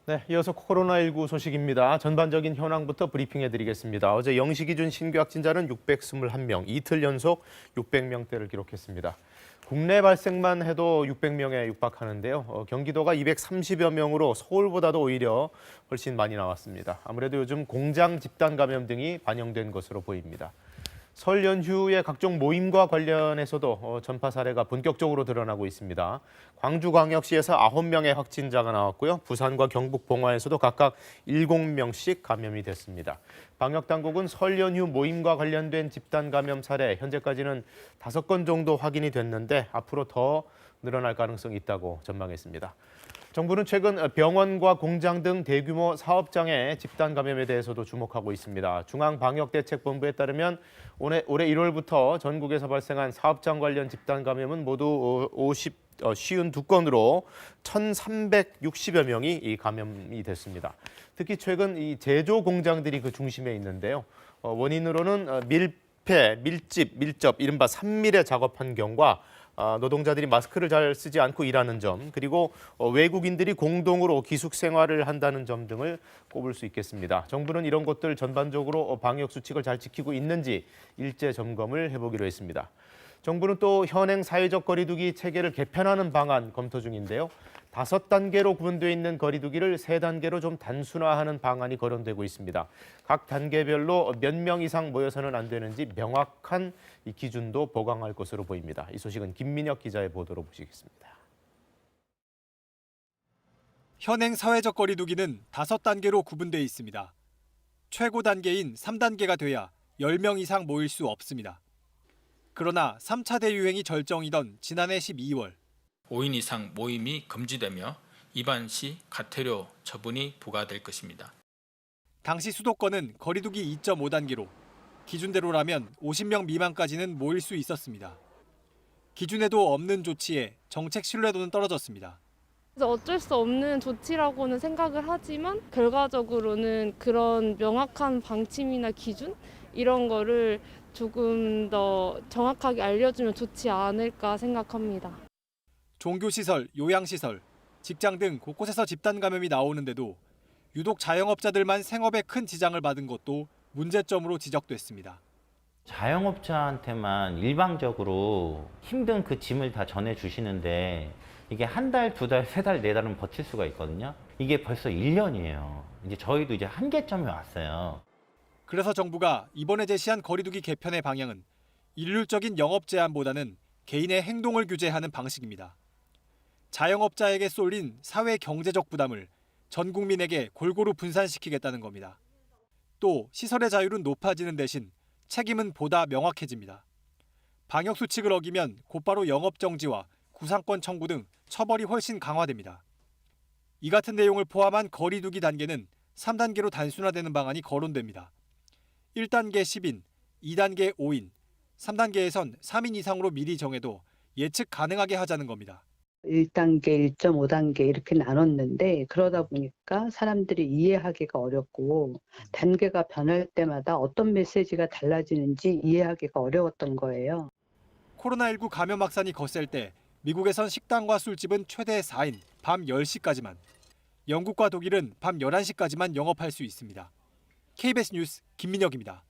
네, 이어서 코로나19 소식입니다. 전반적인 현황부터 브리핑해드리겠습니다. 어제 0시 기준 신규 확진자는 621명, 이틀 연속 600명대를 기록했습니다. 국내 발생만 해도 600명에 육박하는데요. 경기도가 230여 명으로 서울보다도 오히려 훨씬 많이 나왔습니다. 아무래도 요즘 공장 집단 감염 등이 반영된 것으로 보입니다. 설 연휴의 각종 모임과 관련해서도 전파 사례가 본격적으로 드러나고 있습니다. 광주광역시에서 9명의 확진자가 나왔고요. 부산과 경북 봉화에서도 각각 7명씩 감염이 됐습니다. 방역당국은 설 연휴 모임과 관련된 집단 감염 사례 현재까지는 5건 정도 확인이 됐는데 앞으로 더 늘어날 가능성이 있다고 전망했습니다. 정부는 최근 병원과 공장 등 대규모 사업장의 집단 감염에 대해서도 주목하고 있습니다. 중앙방역대책본부에 따르면 올해 1월부터 전국에서 발생한 사업장 관련 집단 감염은 모두 52건으로 1,360여 명이 감염이 됐습니다. 특히 최근 이 제조 공장들이 그 중심에 있는데요. 원인으로는 밀폐, 밀집, 밀접, 이른바 산밀에 작업한 경우와 노동자들이 마스크를 잘 쓰지 않고 일하는 점, 그리고 외국인들이 공동으로 기숙 생활을 한다는 점 등을 꼽을 수 있겠습니다. 정부는 이런 것들 전반적으로 방역 수칙을 잘 지키고 있는지 일제 점검을 해보기로 했습니다. 정부는 또 현행 사회적 거리두기 체계를 개편하는 방안 검토 중인데요. 5단계로 구분되어 있는 거리두기를 3단계로 좀 단순화하는 방안이 거론되고 있습니다. 각 단계별로 몇 명 이상 모여서는 안 되는지 명확한 이 기준도 보강할 것으로 보입니다. 이 소식은 김민혁 기자의 보도로 보시겠습니다. 현행 사회적 거리두기는 5단계로 구분되어 있습니다. 최고 단계인 3단계가 돼야 10명 이상 모일 수 없습니다. 그러나 3차 대유행이 절정이던 지난해 12월 5인 이상 모임이 금지되며 위반 시 과태료 처분이 부과될 것입니다. 당시 수도권은 거리두기 2.5단계로 기준대로라면 50명 미만까지는 모일 수 있었습니다. 기준에도 없는 조치에 정책 신뢰도는 떨어졌습니다. 어쩔 수 없는 조치라고는 생각을 하지만 결과적으로는 그런 명확한 방침이나 기준 이런 거를 조금 더 정확하게 알려주면 좋지 않을까 생각합니다. 종교시설, 요양시설, 직장 등 곳곳에서 집단 감염이 나오는데도 유독 자영업자들만 생업에 큰 지장을 받은 것도 문제점으로 지적됐습니다. 자영업자한테만 일방적으로 힘든 그 짐을 다 전해주시는데 이게 1달, 2달, 3달, 4달은 버틸 수가 있거든요. 이게 벌써 1년이에요. 이제 저희도 이제 한계점에 왔어요. 그래서 정부가 이번에 제시한 거리두기 개편의 방향은 일률적인 영업 제한보다는 개인의 행동을 규제하는 방식입니다. 자영업자에게 쏠린 사회 경제적 부담을 전 국민에게 골고루 분산시키겠다는 겁니다. 또 시설의 자율은 높아지는 대신 책임은 보다 명확해집니다. 방역 수칙을 어기면 곧바로 영업 정지와 구상권 청구 등 처벌이 훨씬 강화됩니다. 이 같은 내용을 포함한 거리두기 단계는 3단계로 단순화되는 방안이 거론됩니다. 1단계 10인, 2단계 5인, 3단계에선 3인 이상으로 미리 정해도 예측 가능하게 하자는 겁니다. 1단계, 1.5단계 이렇게 나눴는데 그러다 보니까 사람들이 이해하기가 어렵고 단계가 변할 때마다 어떤 메시지가 달라지는지 이해하기가 어려웠던 거예요. 코로나19 감염 확산이 거셀 때 미국에선 식당과 술집은 최대 4인, 밤 10시까지만, 영국과 독일은 밤 11시까지만 영업할 수 있습니다. KBS 뉴스 김민혁입니다.